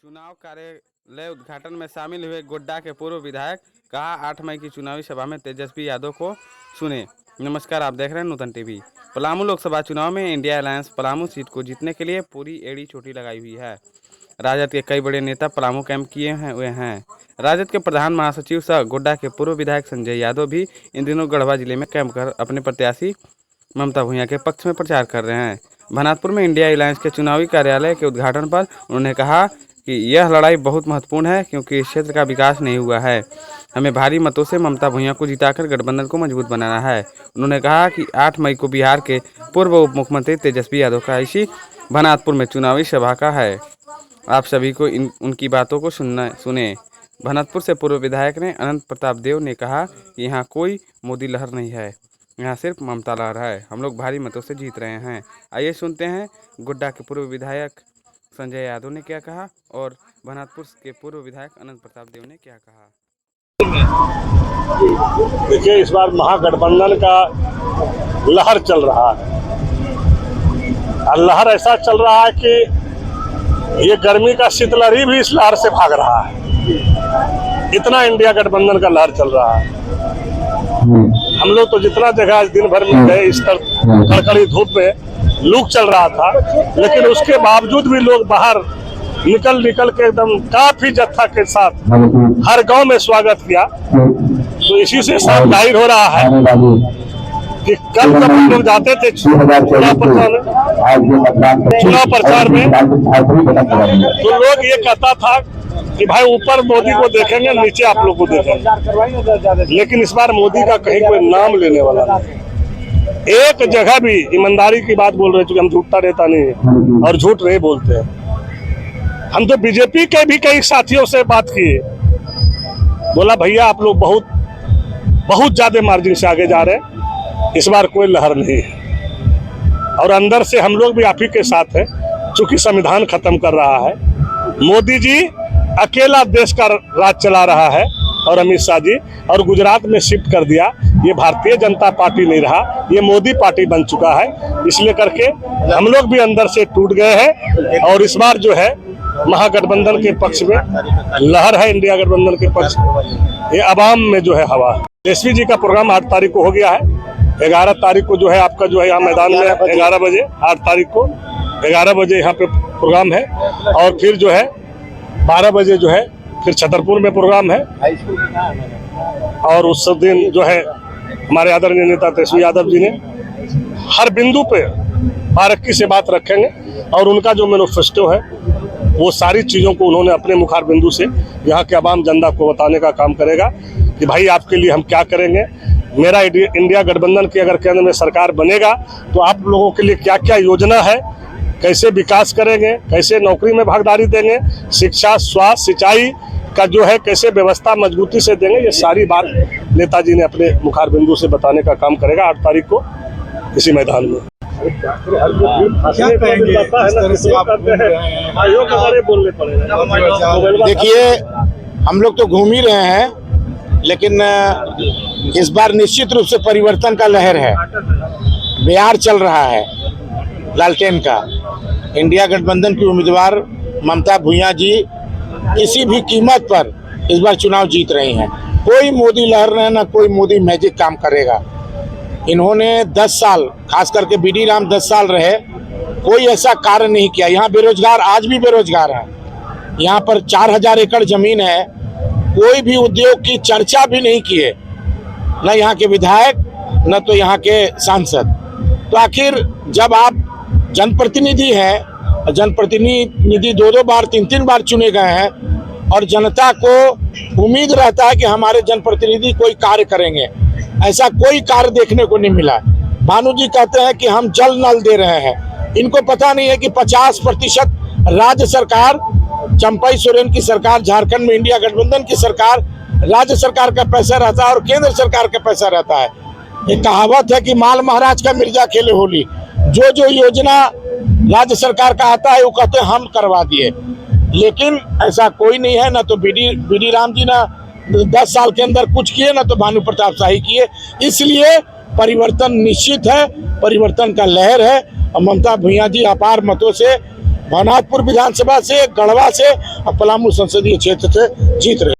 चुनाव कार्यालय उद्घाटन में शामिल हुए गोड्डा के पूर्व विधायक कहा 8 मई की चुनावी सभा में तेजस्वी यादव को सुने। नमस्कार, आप देख रहे हैं नूतन टीवी। पलामू लोकसभा चुनाव में इंडिया अलायंस पलामू सीट को जीतने के लिए पूरी एड़ी चोटी लगाई हुई है। राजद के कई बड़े नेता पलामू कैंप किए हुए हैं। राजद के प्रधान महासचिव सह गोड्डा के पूर्व विधायक संजय यादव भी इन दिनों गढ़वा जिले में कैंप कर अपने प्रत्याशी ममता भूया के पक्ष में प्रचार कर रहे हैं। भनातपुर में इंडिया अलायंस के चुनावी कार्यालय के उद्घाटन पर उन्होंने कहा कि यह लड़ाई बहुत महत्वपूर्ण है क्योंकि इस क्षेत्र का विकास नहीं हुआ है। हमें भारी मतों से ममता भूया को जिताकर गठबंधन को मजबूत बनाना है। उन्होंने कहा कि 8 मई को बिहार के पूर्व उप मुख्यमंत्री तेजस्वी यादव का इसी भनातपुर में चुनावी सभा का है। आप सभी को उनकी बातों को सुने। भनातपुर से पूर्व विधायक ने अनंत प्रताप देव ने कहा कि यहाँ कोई मोदी लहर नहीं है, यहाँ सिर्फ ममता लहर है। हम लोग भारी मतों से जीत रहे हैं। आइए सुनते हैं गोड्डा के पूर्व विधायक संजय यादव ने क्या कहा और भनातपुर के पूर्व विधायक अनंत प्रताप देव ने क्या कहा। देखिए, इस बार महागठबंधन का लहर चल रहा है और लहर ऐसा चल रहा है कि ये गर्मी का शीतलहरी भी इस लहर से भाग रहा है। इतना इंडिया गठबंधन का लहर चल रहा है। हम लोग तो जितना जगह आज दिन भर में गए, इस कड़कड़ी धूप में लू चल रहा था, लेकिन उसके बावजूद भी लोग बाहर निकल के एकदम काफी जत्था के साथ हर गांव में स्वागत किया। तो इसी से साफ जाहिर हो रहा है कि कल जब हम लोग जाते थे चुनाव प्रचार में तो लोग ये कहता था कि भाई ऊपर मोदी को देखेंगे, नीचे आप लोग को देखेंगे, लेकिन इस बार मोदी का कहीं कोई नाम लेने वाला नहीं। एक जगह भी ईमानदारी की बात बोल रहे, चूंकि हम झूठा रहता नहीं है और झूठ नहीं बोलते हैं। हम तो बीजेपी के भी कई साथियों से बात किए, बोला भैया आप लोग बहुत ज्यादा मार्जिन से आगे जा रहे हैं, इस बार कोई लहर नहीं है। और अंदर से हम लोग भी आप ही के साथ हैं, चूंकि संविधान खत्म कर रहा है। मोदी जी अकेला देश का राज चला रहा है और अमित शाह जी, और गुजरात में शिफ्ट कर दिया। ये भारतीय जनता पार्टी नहीं रहा, ये मोदी पार्टी बन चुका है। इसलिए करके हम लोग भी अंदर से टूट गए हैं और इस बार जो है महागठबंधन के पक्ष में लहर है, इंडिया गठबंधन के पक्ष में। ये अवाम में जो है हवा। तेजस्वी जी का प्रोग्राम 8 तारीख को हो गया है। 11 तारीख को जो है आपका जो है यहाँ मैदान में 11 बजे, 8 तारीख को 11 बजे यहाँ पे प्रोग्राम है और फिर जो है 12 बजे जो है फिर छतरपुर में प्रोग्राम है। और उस दिन जो है हमारे आदरणीय नेता तेजस्वी यादव जी ने हर बिंदु पे बारीकी से बात रखेंगे और उनका जो मैनिफेस्टो है वो सारी चीज़ों को उन्होंने अपने मुखार बिंदु से यहाँ के आवाम जनता को बताने का काम करेगा कि भाई आपके लिए हम क्या करेंगे। मेरा इंडिया गठबंधन की अगर केंद्र में सरकार बनेगा तो आप लोगों के लिए क्या क्या योजना है, कैसे विकास करेंगे, कैसे नौकरी में भागीदारी देंगे, शिक्षा, स्वास्थ्य, सिंचाई का जो है कैसे व्यवस्था मजबूती से देंगे, ये सारी बात नेताजी ने अपने मुखार बिंदु से बताने का काम करेगा 8 तारीख को इसी मैदान में। देखिए, हम लोग तो घूम ही रहे हैं, लेकिन इस बार निश्चित रूप से परिवर्तन का लहर है। बिहार चल रहा है लालटेन का। इंडिया गठबंधन की उम्मीदवार ममता भूया जी किसी भी कीमत पर इस बार चुनाव जीत रही हैं। कोई मोदी लहर नहीं, ना कोई मोदी मैजिक काम करेगा। इन्होंने 10 साल, खास करके बीडी राम 10 साल रहे, कोई ऐसा कार्य नहीं किया। यहाँ बेरोजगार आज भी बेरोजगार है। यहाँ पर 4000 एकड़ जमीन है, कोई भी उद्योग की चर्चा भी नहीं किए, न यहाँ के विधायक न तो यहाँ के सांसद। तो आखिर जब आप जनप्रतिनिधि हैं, जनप्रतिनिधि 2-2 बार 3-3 बार चुने गए हैं और जनता को उम्मीद रहता है कि हमारे जनप्रतिनिधि कोई कार्य करेंगे, ऐसा कोई कार्य देखने को नहीं मिला। भानु जी कहते हैं कि हम जल नल दे रहे हैं, इनको पता नहीं है कि 50% राज्य सरकार, चंपई सोरेन की सरकार, झारखंड में इंडिया गठबंधन की सरकार, राज्य सरकार का पैसा रहता है और केंद्र सरकार का पैसा रहता है। एक कहावत है कि माल महाराज का मिर्जा खेले होली। जो योजना राज्य सरकार का आता है वो कहते हैं हम करवा दिए, लेकिन ऐसा कोई नहीं है। ना तो बीडी राम जी ना 10 साल के अंदर कुछ किए, ना तो भानु प्रताप शाही किए। इसलिए परिवर्तन निश्चित है, परिवर्तन का लहर है और ममता भूया जी अपार मतों से भवनाथपुर विधानसभा से, गढ़वा से और पलामू संसदीय क्षेत्र से जीत रहे।